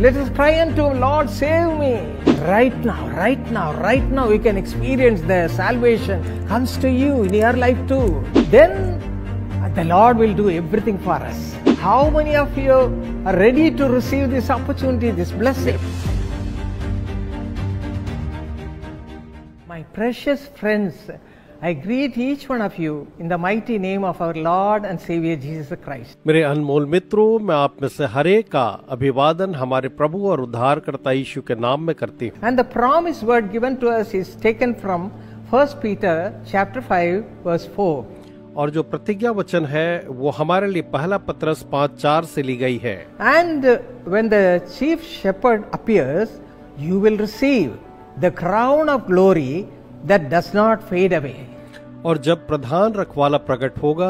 Let us cry unto him, Lord, save me. Right now, we can experience the salvation comes to you in your life too. Then the Lord will do everything for us. How many of you are ready to receive this opportunity, this blessing? My precious friends, I greet each one of you in the mighty name of our Lord and Savior Jesus Christ. मेरे अनमोल मित्रों, मैं आप में से हर एक का अभिवादन हमारे प्रभु और उद्धारकर्ता यीशु के नाम में करती हूँ। And the promise word given to us is taken from 1 Peter chapter 5 verse 4. और जो प्रतिज्ञा वचन है वो हमारे लिए पहला पत्रस 5:4 से ली गई है। And when the chief shepherd appears, you will receive the crown of glory that does not fade away. और जब प्रधान रखवाला प्रकट होगा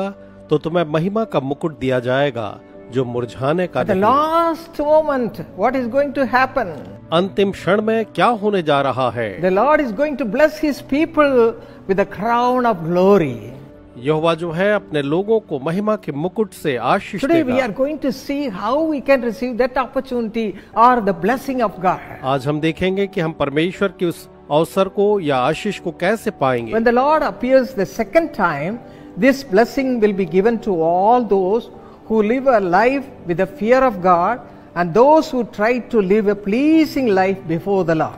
तो तुम्हें महिमा का मुकुट दिया जाएगा जो मुरझाने का At the last moment, what is going to happen? अंतिम क्षण में क्या होने जा रहा है? The Lord is going to bless His people with a crown of glory. यहोवा जो है अपने लोगों को महिमा के मुकुट से आशीष Today we देगा। are going to see how we can receive that opportunity or the blessing of God. आज हम देखेंगे कि हम परमेश्वर के उस अवसर को या आशीष को कैसे पाएंगे। When the Lord appears the second time, this blessing will be given to all those who live a life with the fear of God and those who try to live a pleasing life before the Lord.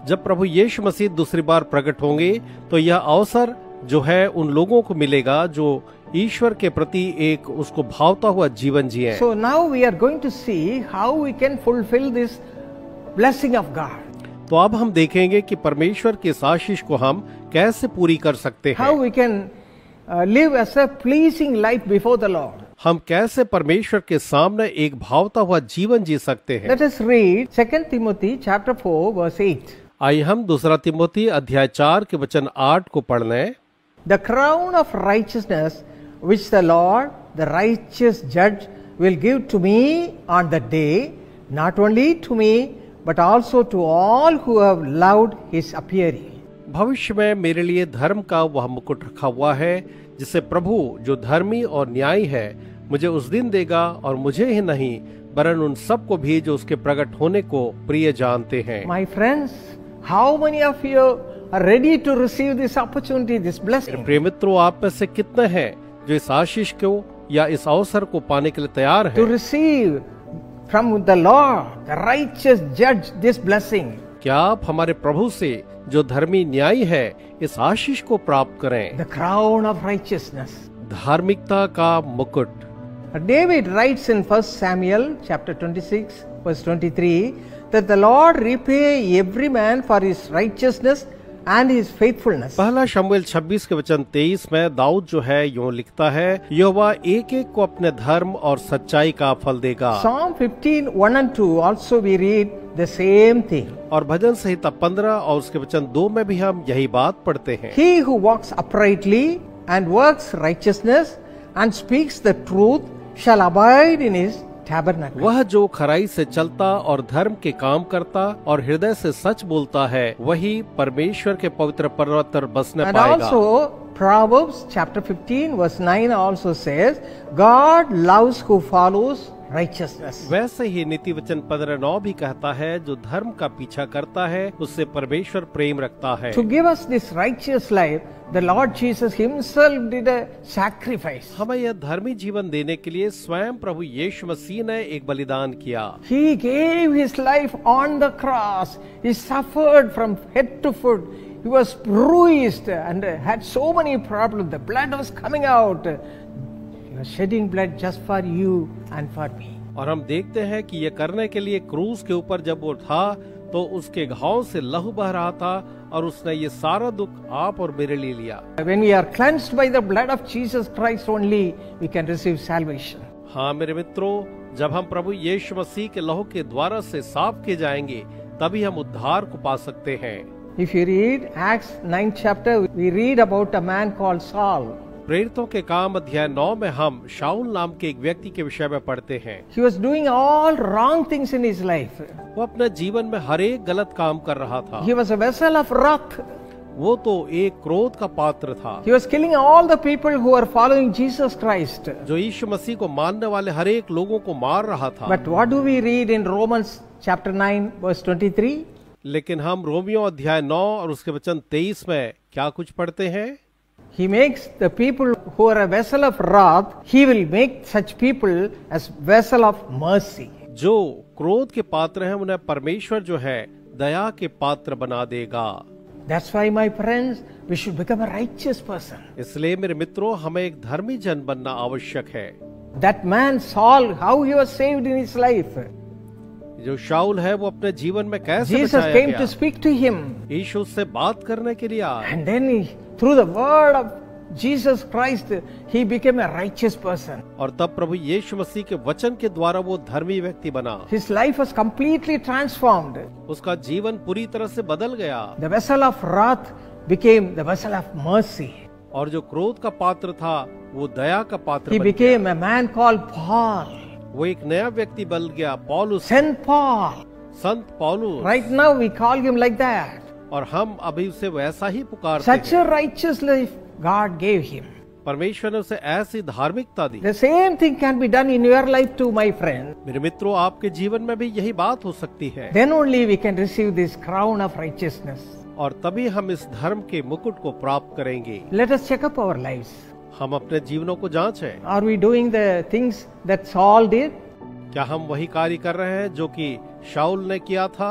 जब प्रभु यीशु मसीह दूसरी बार प्रकट होंगे तो यह अवसर जो है उन लोगों को मिलेगा जो ईश्वर के प्रति एक उसको भावता हुआ जीवन जिए। So now we are going to see how we can fulfill this blessing of God. तो अब हम देखेंगे कि परमेश्वर के इस आशीष को हम कैसे पूरी कर सकते How हैं। we can live as a pleasing life before the Lord. हम कैसे परमेश्वर के सामने एक भावता हुआ जीवन जी सकते हैं। Let us read 2 Timothy chapter 4 verse 8. आइए हम दूसरा तिमोथी अध्याय 4 के वचन 8 को पढ़ लें। The crown of righteousness which the Lord, the righteous judge, will give to me on that day, not only to me, but also to all who have loved his appearing. भविष्य में मेरे लिए धर्म का वह मुकुट रखा हुआ है जिसे प्रभु जो धर्मी और न्यायी है मुझे उस दिन देगा, और मुझे ही नहीं वरन उन सबको भी जो उसके प्रकट होने को प्रिय जानते हैं। My friends, how many of you are ready to receive this opportunity, this blessing? प्रिय मित्रों, आप में से कितने हैं जो इस आशीष को या इस अवसर को पाने के लिए तैयार To हैं? receive from the Lord, the righteous judge, this blessing. क्या आप हमारे प्रभु से जो धर्मी न्यायी है इस आशीष को प्राप्त करें? The crown of righteousness. धार्मिकता का मुकुट। David writes in 1 Samuel chapter 26 verse 23 that the Lord repay every man for his righteousness and his faithfulness. पहला शमूएल 26 के वचन 23 में दाऊद जो है यूं लिखता है, यहोवा एक एक को अपने धर्म और सच्चाई का फल देगा। Psalm 15 1 and 2 also we read the same thing. और भजन संहिता 15 और उसके वचन 2 में भी हम यही बात पढ़ते हैं। He who walks uprightly and works righteousness and speaks the truth shall abide in his tabernacle. वह जो खराई से चलता और धर्म के काम करता और हृदय से सच बोलता है वही परमेश्वर के पवित्र पर्वत पर बसने And पाएगा। also Proverbs chapter 15 verse 9 also says God loves who follows righteousness. वैसे ही नीति वचन 15:9 भी कहता है जो धर्म का पीछा करता है उससे परमेश्वर प्रेम रखता है। To give us this righteous life, the Lord Jesus himself did a sacrifice. हमें यह धर्मी जीवन देने के लिए स्वयं प्रभु यीशु मसीह ने एक बलिदान किया। He gave his life on the cross. He suffered from head to foot. He was bruised and had so many problems. The blood was coming out. He was shedding blood just for you and for me. और हम देखते हैं कि ये करने के लिए क्रूस के ऊपर जब वो था तो उसके घाव से लहू बह रहा था और उसने ये सारा दुख आप और मेरे लिए लिया। When we are cleansed by the blood of Jesus Christ only, we can receive salvation. हाँ मेरे मित्रों, जब हम प्रभु यीशु मसीह के लहू के द्वारा से साफ किए जाएंगे तभी हम उद्धार को पा सकते हैं। If you read Acts 9 chapter, we read about a man called Saul. प्रेरितों के काम अध्याय 9 में हम शाऊल नाम के एक व्यक्ति के विषय में पढ़ते हैं। He was doing all wrong things in his life. वो अपने जीवन में हर एक गलत काम कर रहा था। He was a vessel of wrath. वो तो एक क्रोध का पात्र था He was killing all the people who were following Jesus Christ. जो यीशु मसीह को मानने वाले हर एक लोगों को मार रहा था। But what do we read in Romans chapter 9 verse 23? लेकिन हम रोमियो अध्याय 9 और उसके वचन 23 में क्या कुछ पढ़ते हैं? He makes the people who are a vessel of wrath, he will make such people as vessel of mercy. जो क्रोध के पात्र हैं उन्हें परमेश्वर जो है दया के पात्र बना देगा। That's why, my friends, we should become a righteous person. इसलिए मेरे मित्रों हमें एक धर्मी जन बनना आवश्यक है। That man Saul, how he was saved in his life. जो शाऊल है वो अपने जीवन में कैसे Jesus बचाया came गया? to speak to him. यीशु उससे बात करने के लिए आया And then through the word of Jesus Christ, he became a righteous person. और तब प्रभु यीशु मसीह के वचन के द्वारा वो धर्मी व्यक्ति बना। His life was completely transformed. उसका जीवन पूरी तरह से बदल गया The vessel of wrath became the vessel of mercy. और जो क्रोध का पात्र था वो दया का पात्र He बन गया। became a man called Paul. वो एक नया व्यक्ति बन गया, पौलुस, Saint Paul. संत पौलुस। Right now we call him like that. और हम अभी उसे वैसा ही पुकारते Such हैं। a righteous life God gave him. परमेश्वर ने उसे ऐसी धार्मिकता दी। The same thing can be done in your life too, my friend. मेरे मित्रों आपके जीवन में भी यही बात हो सकती है Then only we can receive this crown of righteousness. और तभी हम इस धर्म के मुकुट को प्राप्त करेंगे। Let us check up our lives. हम अपने जीवनों को जांचें। Are we doing the things that Saul did? क्या हम वही कार्य कर रहे हैं जो कि शाऊल ने किया था?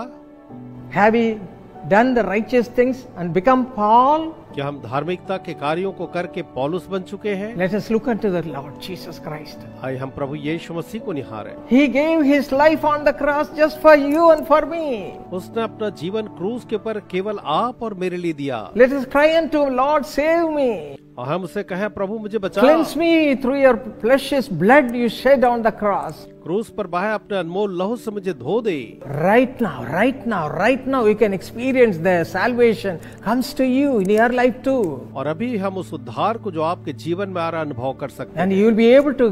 Have we done the righteous things and become Paul? क्या हम धार्मिकता के कार्यों को करके पौलुस बन चुके हैं? Let us look unto the Lord Jesus Christ. आइए हम प्रभु यीशु मसीह को निहारें। He gave his life on the cross just for you and for me. उसने अपना जीवन क्रूस के ऊपर केवल आप और मेरे लिए दिया। Let us cry unto him, Lord, save me. और हम उसे कहें प्रभु मुझे बचा। Cleanse me through your precious blood you shed on the cross. क्रूस पर बहे अपने अनमोल लहू से मुझे धो दे। Right now, you can experience the salvation comes to you in your life too. और अभी हम उस उद्धार को जो आपके जीवन में आ रहा अनुभव कर सकते हैं। And you will be able to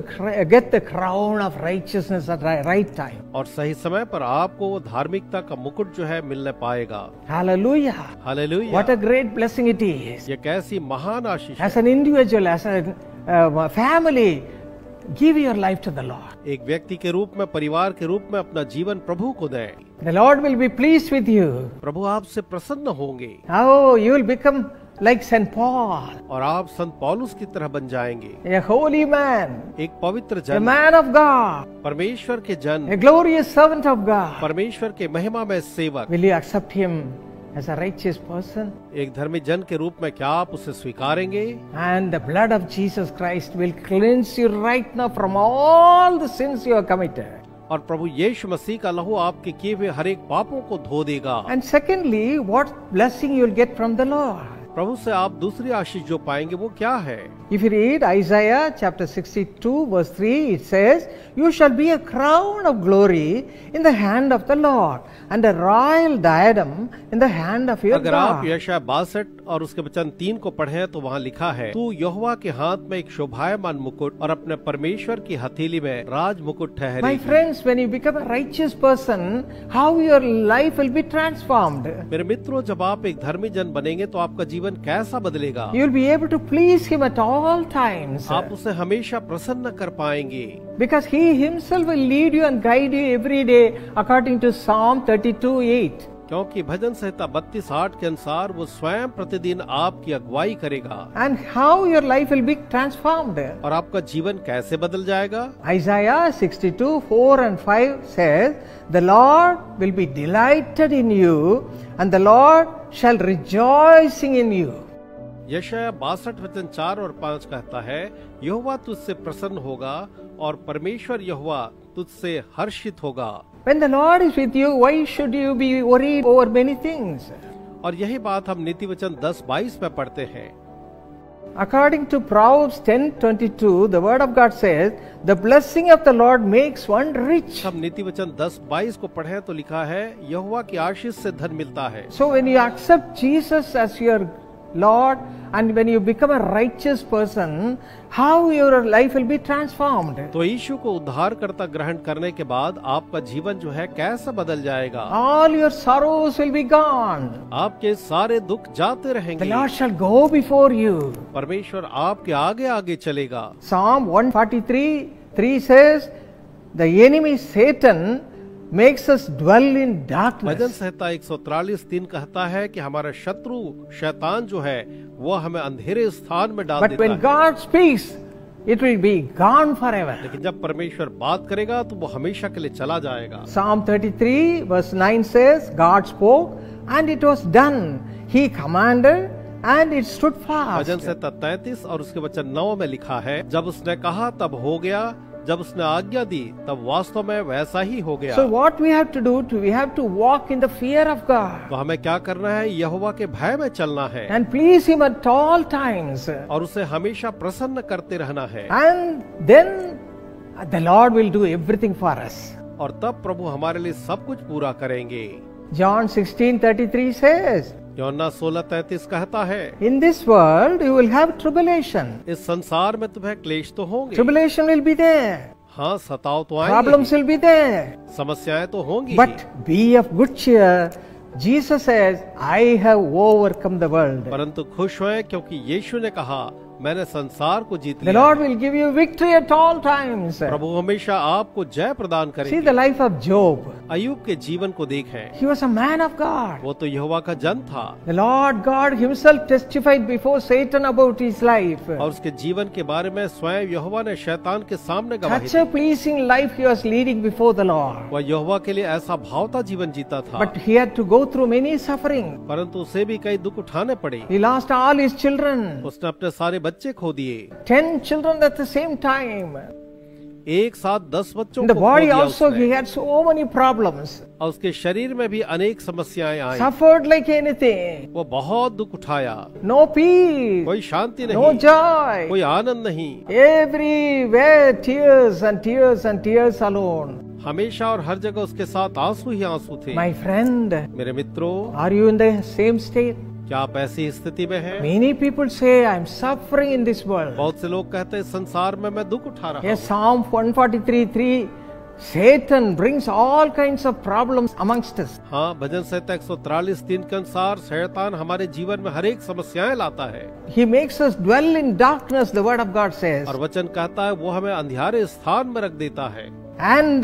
get the crown of righteousness at the right time. और सही समय पर आपको वो धार्मिकता का मुकुट जो है मिलने पाएगा। Hallelujah. Hallelujah. What a great blessing it is. ये कैसी महान आशीष है। As an individual, as a family, give your life to the Lord. एक व्यक्ति के रूप में, परिवार के रूप में अपना जीवन प्रभु को दें। The Lord will be pleased with you. प्रभु आपसे प्रसन्न होंगे। Oh, you will become like Saint Paul, और आप संत पौलुस की तरह बन जाएंगे। a holy man, एक पवित्र a जन, man of God, परमेश्वर के जन, a glorious servant of God. परमेश्वर के महिमा में सेवक। Will you accept him as a righteous person? एक धर्मी जन के रूप में क्या आप उसे स्वीकारेंगे? And the blood of Jesus Christ will cleanse you right now from all the sins you have committed. और प्रभु यीशु मसीह का लहू आपके किए हुए हर एक पापों को धो देगा। And secondly, what blessing you will get from the Lord? प्रभु से आप दूसरी आशीष जो पाएंगे वो क्या है? If you read Isaiah chapter 62 verse 3, it says, "You shall be a crown of glory in the hand of the Lord, and a royal diadem in the hand of your अगर आप God." यशायाह 62 और उसके वचन 3 को पढ़ें तो वहाँ लिखा है, तू यहोवा के हाथ में एक शोभायमान मुकुट और अपने परमेश्वर की हथेली में राज मुकुट My ठहरेगी। friends, when you become a righteous person, how your life will be transformed. मेरे मित्रों, जब आप एक धर्मी जन बनेंगे तो आपका जीवन कैसा बदलेगा? You will be able to please him at all times. आप उसे हमेशा प्रसन्न कर पाएंगे, Because he himself will lead you and guide you every day according to Psalm 32:8. क्योंकि भजन संहिता 32:8 के अनुसार वो स्वयं प्रतिदिन आपकी अगुवाई करेगा। And how your life will be transformed. और आपका जीवन कैसे बदल जाएगा? Isaiah 62:4-5 says, "The Lord will be delighted in you, and the Lord shall rejoicing in you." यशायाह 62 वचन 4 और 5 कहता है, यहोवा तुझसे प्रसन्न होगा और परमेश्वर यहोवा तुझसे हर्षित होगा। When the Lord is with you, why should you be worried over many things? और यही बात हम नीति वचन 10:22 में पढ़ते हैं। According to Proverbs 10:22, the word of God says, "The blessing of the Lord makes one rich." हम नीति वचन 10:22 को पढ़ें तो लिखा है, यहोवा की आशीष से धन मिलता है। So when you accept Jesus as your Lord, and when you become a righteous person, how your life will be transformed. तो यीशु को उद्धारकर्ता ग्रहण करने के बाद आपका जीवन जो है कैसे बदल जाएगा? All your sorrows will be gone. आपके सारे दुख जाते The रहेंगे। Lord shall go before you. परमेश्वर आपके आगे आगे चलेगा। Psalm 143:3 says, the enemy Satan makes us dwell in bhajan darkness. संहिता 143:3 कहता है कि हमारा शत्रु शैतान जो है वो हमें अंधेरे स्थान में डाल But देता when है। God speaks, it will be gone forever. लेकिन जब परमेश्वर बात करेगा तो वो हमेशा के लिए चला जाएगा। Psalm 33:9 says, God spoke and it was done. He commanded and it stood fast. भजन संहिता 33 और उसके वचन 9 में लिखा है, जब उसने कहा तब हो गया, जब उसने आज्ञा दी तब वास्तव में वैसा ही हो गया। So what we have to do, we have to walk in the fear of God तो हमें क्या करना है? यहोवा के भय में चलना है and please Him at all times. और उसे हमेशा प्रसन्न करते रहना है। And then the Lord will do everything for us. और तब प्रभु हमारे लिए सब कुछ पूरा करेंगे। John 16:33 says, यूहन्ना 16:33 कहता है, in this world you will have tribulation. इस संसार में तुम्हें क्लेश तो होंगे। Tribulation will be there. हाँ, सताव तो आएंगे, Problems will be there. समस्याएं तो होंगी। But be of good cheer. Jesus says, I have overcome the world. परंतु खुश होए क्योंकि यीशु ने कहा, मैंने संसार को जीत The लिया। Lord will give you victory at all times. प्रभु हमेशा आपको जय प्रदान See करेंगे। the life of Job. अय्यूब के जीवन को देखें, He was a man of God. वो तो यहोवा का जन था The Lord God Himself testified before Satan about his life. और उसके जीवन के बारे में स्वयं यहोवा ने शैतान के सामने गवाही Such a the. pleasing life he was leading before the Lord. वह यहोवा के लिए ऐसा भावता जीवन जीता था, But he had to go through many suffering. परंतु उसे भी कई दुख उठाने पड़े। He lost all his children. उसने अपने सारे बच्चे खो दिए। 10 children at the same time. एक साथ 10 बच्चों In the को खो body दिया also he उसने। had so many problems. और उसके शरीर में भी अनेक समस्याएं आई। Suffered like anything. वो बहुत दुख उठाया, No peace. कोई शांति No नहीं, joy. कोई आनंद नहीं, Everywhere tears and tears and tears alone. हमेशा और हर जगह उसके साथ आंसू ही आंसू थे। My friend, मेरे मित्रों, are you in the same state? क्या आप ऐसी स्थिति में हैं? Many people say I am suffering in this world. बहुत से लोग कहते हैं संसार में मैं दुख उठा रहा Yes, हूँ। Psalm 143:3, Satan brings all kinds of problems amongst us. हाँ, भजन संहिता 143:3 के अनुसार शैतान हमारे जीवन में हर एक समस्याएं लाता है He makes us dwell in darkness, the word of God says. और वचन कहता है वो हमें अंधियारे स्थान में रख देता है। And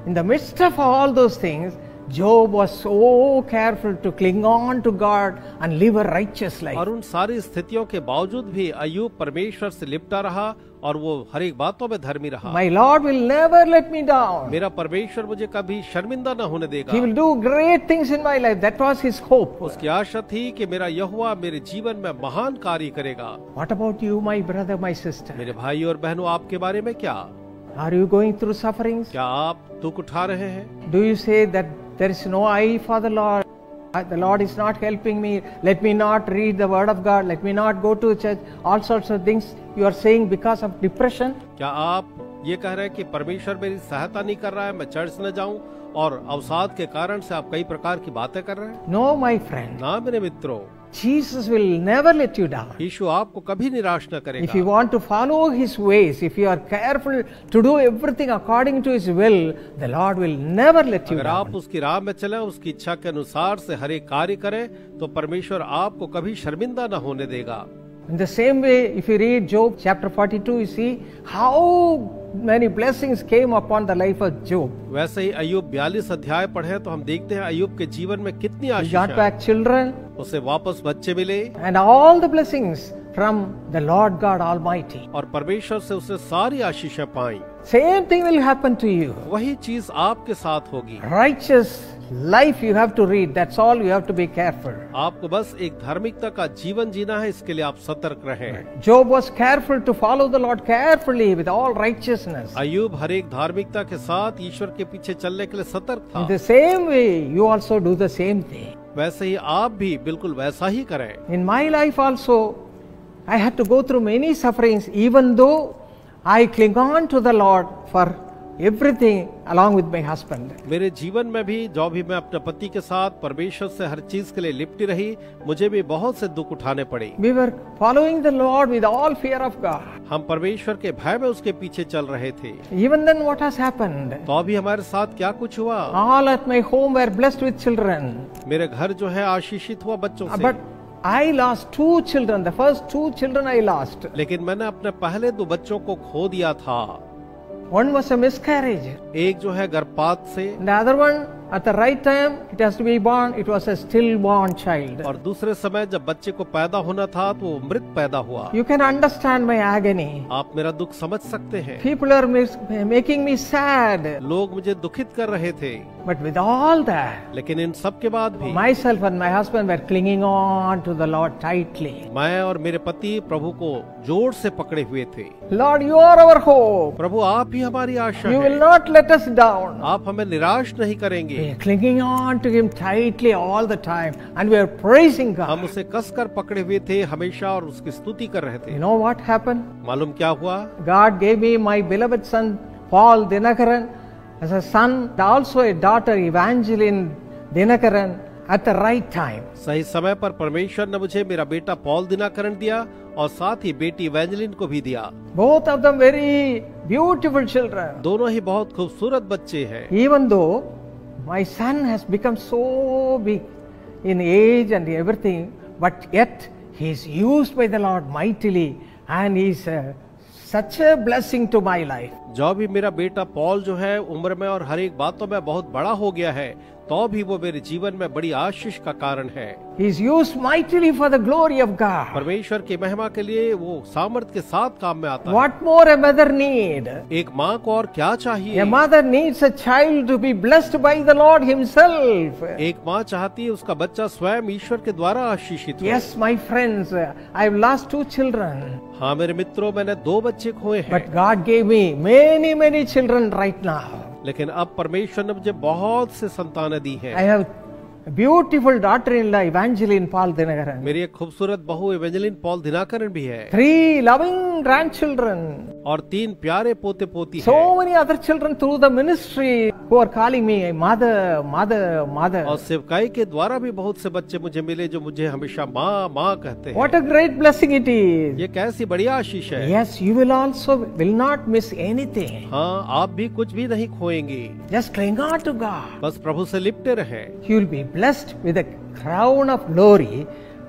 in the midst of all those things, Job was so careful to cling on to God and live a righteous life. और उन सारी स्थितियों के बावजूद भी अय्यूब परमेश्वर से लिपटा रहा और वो हर एक बातों में धर्मी रहा। My Lord will never let me down. मेरा परमेश्वर मुझे कभी शर्मिंदा न होने देगा। He will do great things in my life. That was his hope. उसकी आशा थी कि मेरा यहोवा मेरे जीवन में महान कार्य करेगा। What about you, my brother, my sister? मेरे भाई और बहनों, आपके बारे में क्या? Are you going through sufferings? क्या आप दुख उठा रहे हैं? Do you say that there is no eye for the Lord? The Lord is not helping me. Let me not read the word of God. Let me not go to church. All sorts of things you are saying because of depression. क्या आप ये कह रहे हैं कि परमेश्वर मेरी सहायता नहीं कर रहा है, मैं चर्च न जाऊं, और अवसाद के कारण से आप कई प्रकार की बातें कर रहे हैं? No, my friend. ना मेरे मित्रों, Jesus will never let you down. यीशु आपको कभी निराश न If you करेगा। want to follow His ways, if you are careful to do everything according to His will, the Lord will never let you अगर आप down. उसकी राह में चलें, उसकी इच्छा के अनुसार से हर एक कार्य करें, तो परमेश्वर आपको कभी शर्मिंदा न होने देगा। In the same way, if you read Job chapter 42, you see how many blessings came upon the life of Job. वैसे ही अय्यूब 42 अध्याय पढ़े तो हम देखते हैं अय्यूब के जीवन में कितनी He got Ashish back children उसे वापस बच्चे मिले and all the blessings from the Lord God Almighty. और परमेश्वर से उसे सारी आशीषें पाई। Same thing will happen to you. वही चीज आपके साथ होगी। Righteous life you have to read. That's all you have to be careful. आपको बस एक धार्मिकता का जीवन जीना है, इसके लिए आप सतर्क रहें। Job was careful to follow the Lord carefully with all righteousness. अय्यूब हर एक धार्मिकता के साथ ईश्वर के पीछे चलने के लिए सतर्क था। In the same way, you also do the same thing. वैसे ही आप भी बिल्कुल वैसा ही करें। In my life also, I had to go through many sufferings, even though I cling on to the Lord for everything along with my husband. मेरे जीवन में भी जो भी मैं अपने पति के साथ परमेश्वर से हर चीज के लिए लिपटी रही, मुझे भी बहुत से दुख उठाने पड़े। We were following the Lord with all fear of God. हम परमेश्वर के भय में उसके पीछे चल रहे थे। Even then what has happened? तो अभी हमारे साथ क्या कुछ हुआ? All at my home were blessed with children. मेरे घर जो है आशीषित हुआ बच्चों से। But I lost 2 children. The first 2 children I lost. लेकिन मैंने अपने पहले 2 बच्चों को खो दिया था। One was a miscarriage. एक जो है गर्भपात से, The other one, at the right time, it has to be born. It was a stillborn child. और दूसरे समय जब बच्चे को पैदा होना था तो वो मृत पैदा हुआ। You can understand my agony. आप मेरा दुख समझ सकते हैं। People are making me sad. लोग मुझे दुखित कर रहे थे। But with all that, लेकिन इन सब के बाद भी myself and my husband were clinging on to the Lord tightly. मैं और मेरे पति प्रभु को जोर से पकड़े हुए थे। Lord, you are our hope. प्रभु आप ही हमारी आशा You will है। not let us down. आप हमें निराश नहीं करेंगे। We are clinging on to Him tightly all the time, and we are praising हम God. उसे कसकर पकड़े हुए थे हमेशा और उसकी स्तुति कर रहे थे। You know what happened? मालूम क्या हुआ? God gave me my beloved son Paul Dinakaran as a son, and also a daughter Evangeline Dinakaran at the right time. सही समय पर परमेश्वर ने मुझे मेरा बेटा पॉल दिनाकरण दिया और साथ ही बेटी इवेंजेलिन को भी दिया। Both of them very beautiful children. दोनों ही बहुत खूबसूरत बच्चे हैं। Even though my son has become so big in age and everything, but yet he is used by the Lord mightily, and he is such a blessing to my life. जो भी मेरा बेटा Paul जो है उम्र में और हर एक बातों में बहुत बड़ा हो गया है, तो भी वो मेरे जीवन में बड़ी आशीष का कारण है। He is used mightily for the glory of God. परमेश्वर की महिमा के लिए वो सामर्थ के साथ काम में आता है। What more a mother need? एक माँ को और क्या चाहिए? A mother needs a child to be blessed by the Lord Himself. एक माँ चाहती है उसका बच्चा स्वयं ईश्वर के द्वारा आशीषित हो। Yes, my friends, I have lost 2 children. हाँ मेरे मित्रों, मैंने 2 बच्चे खोए हैं। But God gave me many children right now. लेकिन अब परमेश्वर ने मुझे बहुत से संतानें दी हैं। I have a beautiful daughter-in-law, Evangeline Paul Dinakaran. मेरी एक खूबसूरत बहू इवेंजेलिन पॉल दिनाकरण भी है। 3 loving grandchildren. और 3 प्यारे पोते पोती So हैं। many other children through the ministry who are calling me mother, mother, mother. और सेवकाई के द्वारा भी बहुत से बच्चे मुझे मिले जो मुझे हमेशा माँ माँ कहते हैं। What a great blessing it is. ये कैसी बड़ी आशीष है। Yes, you will not miss anything. हाँ, आप भी कुछ भी नहीं खोएंगे। Just cling on to God. बस प्रभु से लिपटे रहें You will be blessed with a crown of glory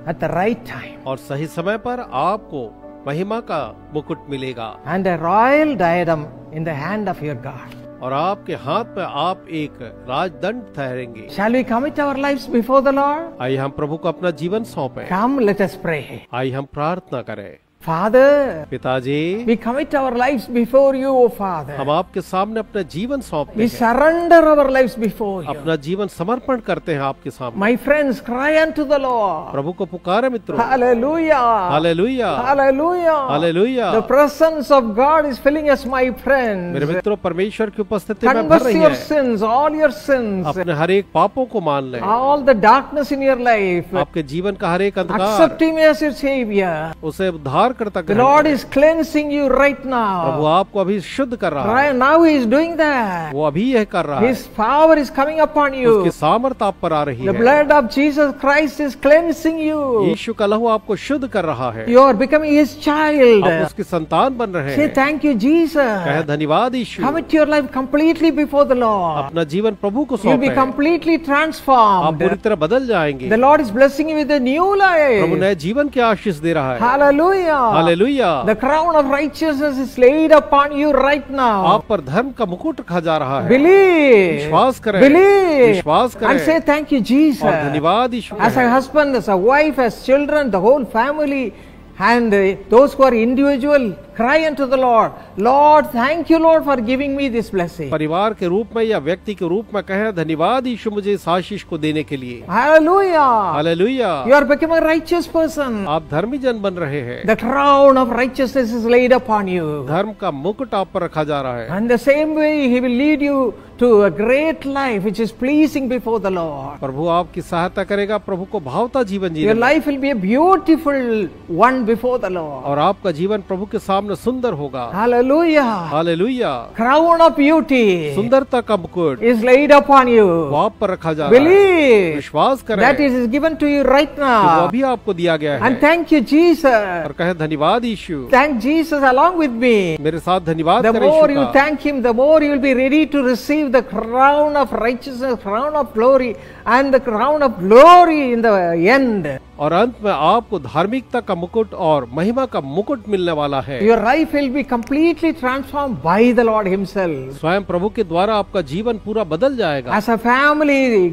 at the right time. और सही समय पर आपको महिमा का मुकुट मिलेगा And a royal diadem in the hand of your God. और आपके हाथ में आप एक राजदंड ठहरेंगे। Shall we commit our lives before the Lord? आइए हम प्रभु को अपना जीवन सौंपें। Come, let us pray. आइए हम प्रार्थना करें। Father, पिताजी, we commit our lives before you, O Father. हम आपके सामने अपना जीवन सौंपते We हैं। surrender our lives before you. अपना जीवन समर्पण करते हैं आपके सामने। My friends, cry unto the Lord. प्रभु को पुकारे मित्रों। Hallelujah. Hallelujah, Hallelujah. Hallelujah. The presence of God is filling us, my friends. मेरे मित्रों, परमेश्वर की उपस्थिति में भर Confess रही your है। sins, all your sins, अपने हर एक पापों को मान लें। all the darkness in your life. आपके जीवन का हर एक अंधकार Accept Him as your Savior. उसे उद्धार करता The Lord करें। is cleansing you right Prabhu now. आपको अभी शुद्ध कर रहा है। Right now He is doing that. वो अभी यह कर रहा है। His power is coming upon you. उसकी सामर्थ आप पर आ रही The है। blood of Jesus Christ is cleansing you. यीशु का लहू आपको शुद्ध कर रहा है। You are becoming His child. आप उसकी संतान बन रहे Say हैं। thank you, Jesus. कहे धन्यवाद यीशु। Commit your life completely before the Lord. अपना जीवन प्रभु को You'll be सौंपें। completely आप transformed. पूरी तरह बदल जाएंगे। The Lord is blessing you with a new Prabhu life. नए जीवन की आशीष दे रहा है। Hallelujah. Hallelujah. The crown of righteousness is laid upon you right now. आप पर धर्म का मुकुट रखा जा रहा है। Believe. विश्वास करें। Believe. विश्वास करें। And say thank you, Jesus. और धन्यवाद यीशु As a कहें। husband, as a wife, as children, the whole family, and those who are individual, cry unto the Lord. Lord, thank you, Lord, for giving me this blessing. परिवार के रूप में या व्यक्ति के रूप में कहें धन्यवाद यीशु मुझे इस आशीष को देने के लिए। Hallelujah. Hallelujah. You are becoming a righteous person. आप धर्मी जन बन रहे हैं। The crown of righteousness is laid upon you. धर्म का मुकुट आप पर रखा जा रहा है। And the same way He will lead you to a great life which is pleasing before the Lord. प्रभु आपकी सहायता करेगा प्रभु को भावता जीवन Your जीने में। life will be a beautiful one before the Lord. और आपका जीवन प्रभु के सामने सामने सुंदर होगा। Hallelujah. Hallelujah. Crown of beauty सुंदरता का मुकुट is laid upon you. वो आप पर रखा जा रहा है। Believe विश्वास करें that it is given to you right कि वो now. अभी आपको दिया गया है। And thank you, Jesus. और कहे धन्यवाद यीशु। Thank Jesus along with me. मेरे साथ धन्यवाद The करें more यीशु you का। thank Him, the more you will be ready to receive the crown of righteousness, crown of glory, and the crown of glory in the end. और अंत में आपको धार्मिकता का मुकुट और महिमा का मुकुट मिलने वाला है। Your life will be completely transformed by the Lord Himself. स्वयं प्रभु के द्वारा आपका जीवन पूरा बदल जाएगा। As a family,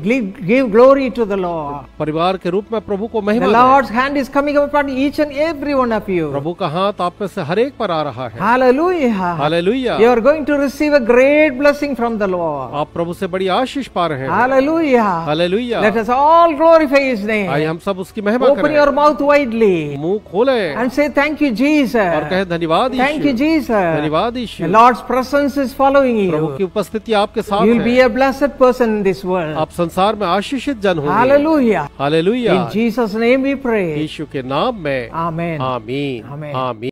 give glory to the Lord. परिवार के रूप में प्रभु को The महिमा दें। Lord's hand is coming upon each and every one of you. प्रभु का हाथ आप में से हर एक पर आ रहा है। Hallelujah. Hallelujah. You are going to receive a great blessing from the Lord. आप प्रभु से बड़ी आशीष पा रहे हैं। Hallelujah. Hallelujah. Let us all glorify His name. आइए हम सब उसकी महिमा Open your करें। mouth widely मुंह खोलें and say thank you, Jesus. और कहे धन्यवाद Thank you, यीशु। Jesus. धन्यवाद The Yeshu. Lord's presence is following प्रभु की you. उपस्थिति आपके साथ You will be है। a blessed person in this world. आप संसार में आशीषित जन होंगे। Hallelujah. Hallelujah. In Jesus' name we pray. यीशु के नाम में Amen. आमीन। Amen. आमीन।